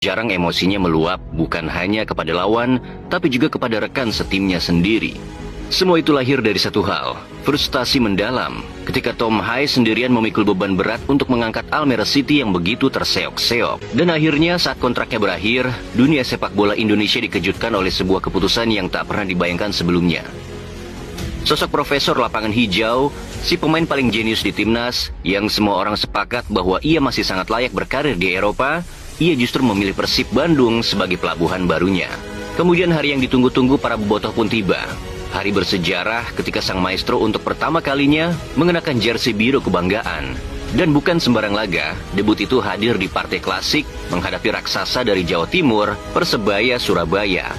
Jarang emosinya meluap bukan hanya kepada lawan, tapi juga kepada rekan setimnya sendiri. Semua itu lahir dari satu hal, frustasi mendalam ketika Tom High sendirian memikul beban berat untuk mengangkat Almere City yang begitu terseok-seok. Dan akhirnya saat kontraknya berakhir, dunia sepak bola Indonesia dikejutkan oleh sebuah keputusan yang tak pernah dibayangkan sebelumnya. Sosok profesor lapangan hijau, si pemain paling jenius di timnas, yang semua orang sepakat bahwa ia masih sangat layak berkarir di Eropa, ia justru memilih Persib Bandung sebagai pelabuhan barunya. Kemudian hari yang ditunggu-tunggu para bobotoh pun tiba. Hari bersejarah ketika sang maestro untuk pertama kalinya mengenakan jersey biru kebanggaan. Dan bukan sembarang laga, debut itu hadir di partai klasik menghadapi raksasa dari Jawa Timur, Persebaya Surabaya.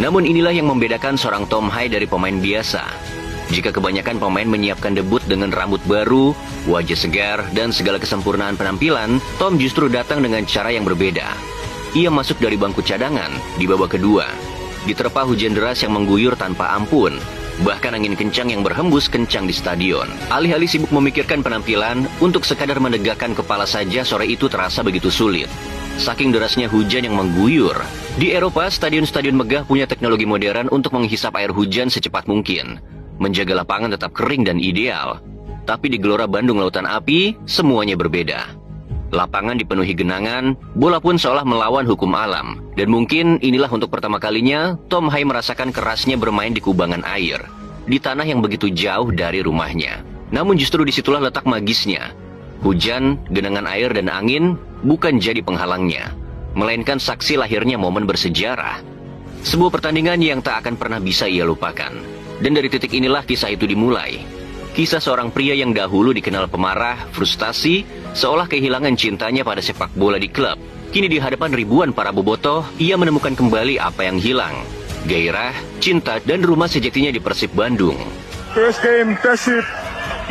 Namun inilah yang membedakan seorang Tom High dari pemain biasa. Jika kebanyakan pemain menyiapkan debut dengan rambut baru, wajah segar, dan segala kesempurnaan penampilan, Tom justru datang dengan cara yang berbeda. Ia masuk dari bangku cadangan di babak kedua. Diterpa hujan deras yang mengguyur tanpa ampun, bahkan angin kencang yang berhembus kencang di stadion. Alih-alih sibuk memikirkan penampilan, untuk sekadar menegakkan kepala saja sore itu terasa begitu sulit. Saking derasnya hujan yang mengguyur. Di Eropa, stadion-stadion megah punya teknologi modern untuk menghisap air hujan secepat mungkin, menjaga lapangan tetap kering dan ideal. Tapi di Gelora Bandung Lautan Api, semuanya berbeda. Lapangan dipenuhi genangan, bola pun seolah melawan hukum alam. Dan mungkin inilah untuk pertama kalinya Tom High merasakan kerasnya bermain di kubangan air, di tanah yang begitu jauh dari rumahnya. Namun justru disitulah letak magisnya. Hujan, genangan air, dan angin bukan jadi penghalangnya, melainkan saksi lahirnya momen bersejarah. Sebuah pertandingan yang tak akan pernah bisa ia lupakan. Dan dari titik inilah kisah itu dimulai. Kisah seorang pria yang dahulu dikenal pemarah, frustasi, seolah kehilangan cintanya pada sepak bola di klub. Kini di hadapan ribuan para bobotoh, ia menemukan kembali apa yang hilang. Gairah, cinta, dan rumah sejatinya di Persib Bandung. First game, Persib,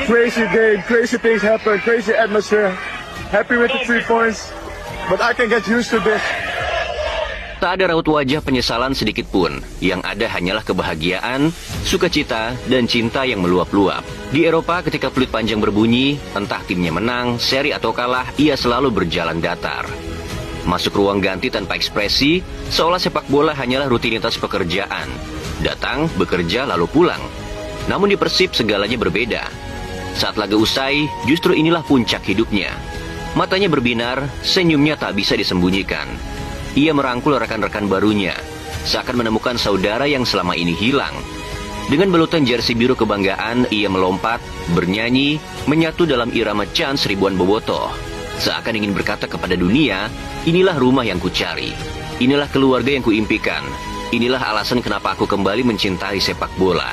crazy game, crazy things happen, crazy atmosphere. Happy with the 3 points, but I can get used to this. Tak ada raut wajah penyesalan sedikit pun. Yang ada hanyalah kebahagiaan, sukacita, dan cinta yang meluap-luap. Di Eropa ketika peluit panjang berbunyi, entah timnya menang, seri atau kalah, ia selalu berjalan datar. Masuk ruang ganti tanpa ekspresi, seolah sepak bola hanyalah rutinitas pekerjaan. Datang, bekerja, lalu pulang. Namun di Persib segalanya berbeda. Saat laga usai, justru inilah puncak hidupnya. Matanya berbinar, senyumnya tak bisa disembunyikan. Ia merangkul rekan-rekan barunya, seakan menemukan saudara yang selama ini hilang. Dengan balutan jersey biru kebanggaan, ia melompat, bernyanyi, menyatu dalam irama chants ribuan bobotoh. Seakan ingin berkata kepada dunia, inilah rumah yang kucari, inilah keluarga yang kuimpikan, inilah alasan kenapa aku kembali mencintai sepak bola.